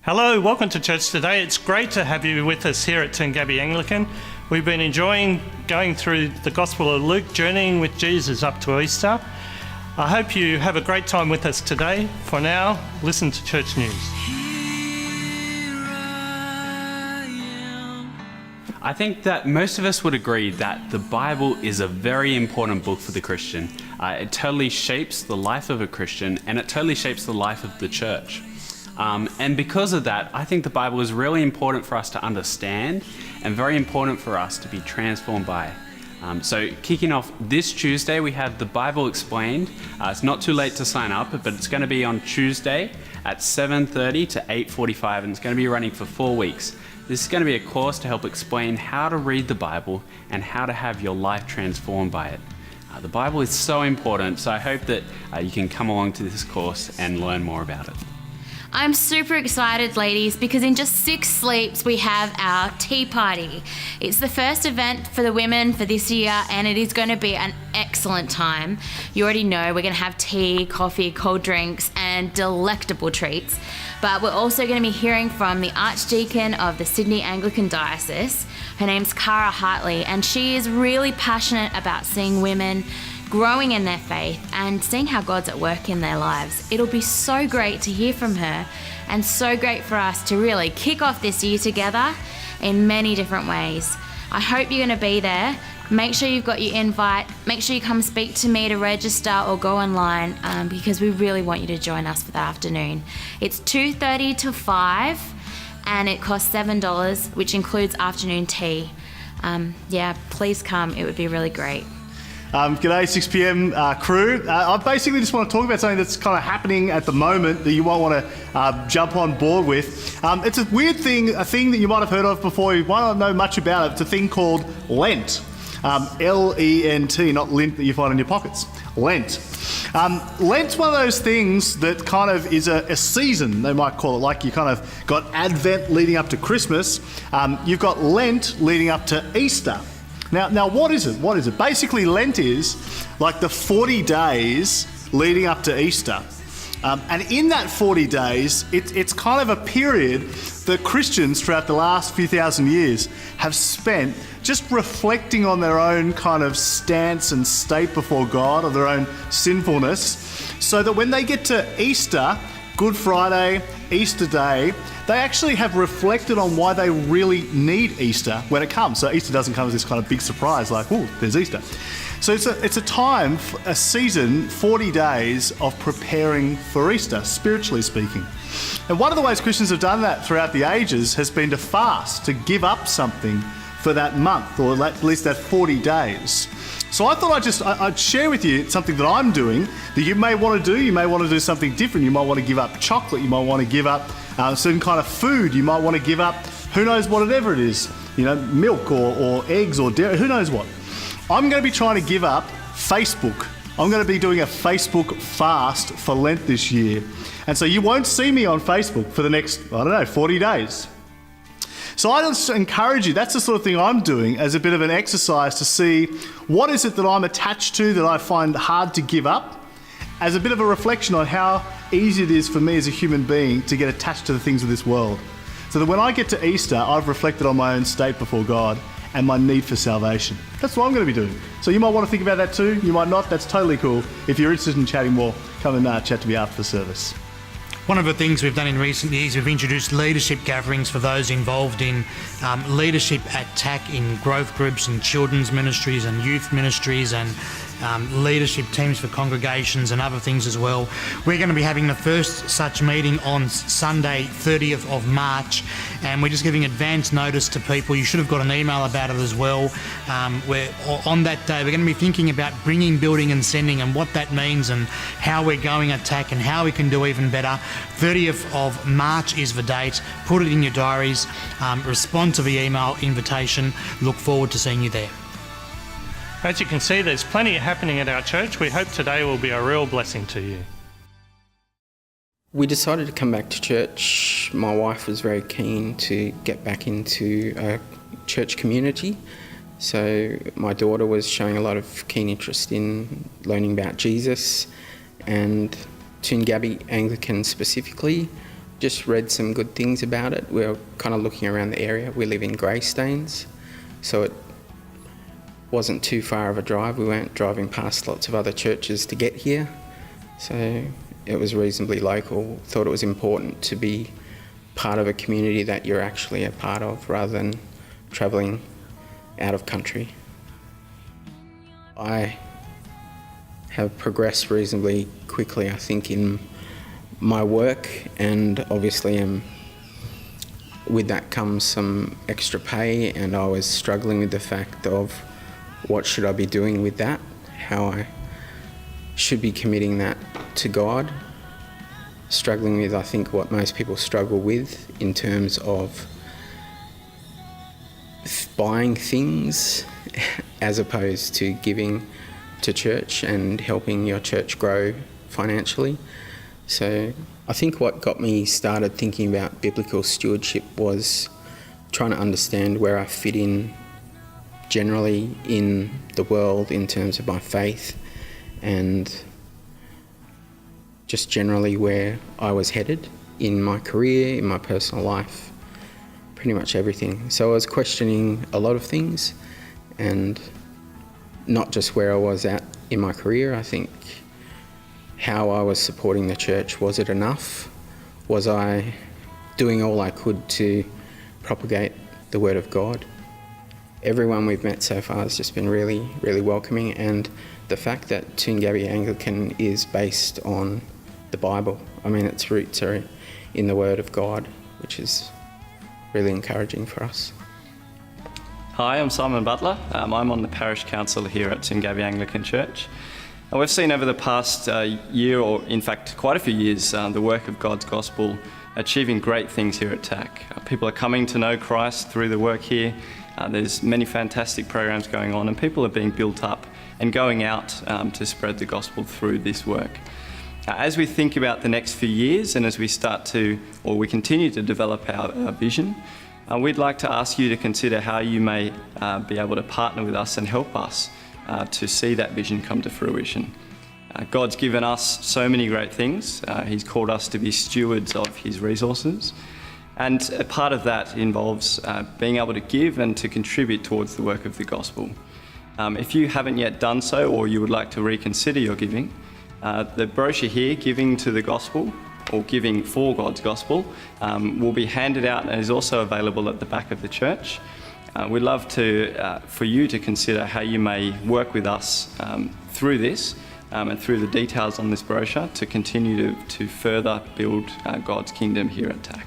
Hello, welcome to church today. It's great to have you with us here at Toongabbie Anglican. We've been enjoying going through the Gospel of Luke, journeying with Jesus up to Easter. I hope you have a great time with us today. For now, listen to church news. I think that most of us would agree that the Bible is a very important book for the Christian. It totally shapes the life of a Christian, and it totally shapes the life of the church. And because of that, I think the Bible is really important for us to understand and very important for us to be transformed by. So kicking off this Tuesday, we have the Bible Explained. It's not too late to sign up, but it's going to be on Tuesday at 7:30 to 8:45, and it's going to be running for 4 weeks. This is going to be a course to help explain how to read the Bible and how to have your life transformed by it. The Bible is so important, so I hope that you can come along to this course and learn more about it. I'm super excited, ladies, because in just 6 sleeps we have our tea party. It's the first event for the women for this year, and it is going to be an excellent time. You already know we're going to have tea, coffee, cold drinks, and delectable treats. But we're also going to be hearing from the Archdeacon of the Sydney Anglican Diocese. Her name's Cara Hartley, and she is really passionate about seeing women growing in their faith and seeing how God's at work in their lives. It'll be so great to hear from her, and so great for us to really kick off this year together in many different ways. I hope you're going to be there. Make sure you've got your invite. Make sure you come speak to me to register or go online, because we really want you to join us for the afternoon. It's 2:30 to 5 and it costs $7, which includes afternoon tea. Please come. It would be really great. G'day 6pm crew. I basically just want to talk about something that's kind of happening at the moment that you might want to jump on board with. It's a weird thing, a thing that you might have heard of before. You might not know much about it. It's a thing called Lent. L-E-N-T, not lint that you find in your pockets. Lent. Lent's one of those things that kind of is a season, they might call it. Like you kind of got Advent leading up to Christmas. You've got Lent leading up to Easter. Now, what is it? What is it? Basically, Lent is like the 40 days leading up to Easter. And in that 40 days, it's kind of a period that Christians throughout the last few thousand years have spent just reflecting on their own kind of stance and state before God, or their own sinfulness, so that when they get to Easter, Good Friday, Easter Day, they actually have reflected on why they really need Easter when it comes. So Easter doesn't come as this kind of big surprise like, oh, there's Easter. So it's a time, a season, 40 days of preparing for Easter, spiritually speaking. And one of the ways Christians have done that throughout the ages has been to fast, to give up something for that month, or at least that 40 days. So I thought I'd share with you something that I'm doing that you may want to do. You may want to do something different. You might want to give up chocolate. You might want to give up certain kind of food. You might want to give up, who knows, whatever it is, milk or eggs or dairy, who knows what. I'm going to be trying to give up Facebook. I'm going to be doing a Facebook fast for Lent this year. And so you won't see me on Facebook for the next, 40 days. So I just encourage you, that's the sort of thing I'm doing as a bit of an exercise to see what is it that I'm attached to that I find hard to give up, as a bit of a reflection on how easy it is for me as a human being to get attached to the things of this world. So that when I get to Easter, I've reflected on my own state before God and my need for salvation. That's what I'm going to be doing. So you might want to think about that too. You might not. That's totally cool. If you're interested in chatting more, come and chat to me after the service. One of the things we've done in recent years, we've introduced leadership gatherings for those involved in leadership at TAC in growth groups and children's ministries and youth ministries and leadership teams for congregations and other things as well. We're going to be having the first such meeting on Sunday, 30th of March, and we're just giving advance notice to people. You should have got an email about it as well. On that day, we're going to be thinking about bringing, building and sending, and what that means and how we're going at TAC and how we can do even better. 30th of March is the date. Put it in your diaries. Respond to the email invitation. Look forward to seeing you there. As you can see, there's plenty happening at our church. We hope today will be a real blessing to you. We decided to come back to church. My wife was very keen to get back into a church community. So my daughter was showing a lot of keen interest in learning about Jesus, and Toongabbie Anglican specifically just read some good things about it. We were kind of looking around the area. We live in Greystanes, so it wasn't too far of a drive. We weren't driving past lots of other churches to get here, so it was reasonably local. Thought it was important to be part of a community that you're actually a part of rather than travelling out of country. I have progressed reasonably quickly, I think, in my work, and obviously with that comes some extra pay, and I was struggling with the fact of what should I be doing with that, how I should be committing that to God. Struggling with, I think, what most people struggle with in terms of buying things as opposed to giving to church and helping your church grow financially. So I think what got me started thinking about biblical stewardship was trying to understand where I fit in generally in the world in terms of my faith, and just generally where I was headed in my career, in my personal life, pretty much everything. So I was questioning a lot of things, and not just where I was at in my career. I think how I was supporting the church. Was it enough? Was I doing all I could to propagate the word of God? Everyone we've met so far has just been really, really welcoming, and the fact that Toongabbie Anglican is based on the Bible. I mean, its roots are in the word of God, which is really encouraging for us. Hi, I'm Simon Butler. I'm on the parish council here at Toongabbie Anglican Church. We've seen over the past year, or in fact quite a few years, the work of God's gospel achieving great things here at TAC. People are coming to know Christ through the work here. There's many fantastic programs going on, and people are being built up and going out to spread the gospel through this work. As we think about the next few years, and as we we continue to develop our vision, we'd like to ask you to consider how you may be able to partner with us and help us to see that vision come to fruition. God's given us so many great things. He's called us to be stewards of his resources. And a part of that involves being able to give and to contribute towards the work of the gospel. If you haven't yet done so, or you would like to reconsider your giving, the brochure here, Giving to the Gospel, or Giving for God's Gospel, will be handed out and is also available at the back of the church. We'd love for you to consider how you may work with us through this and through the details on this brochure to continue to further build God's kingdom here at TAC.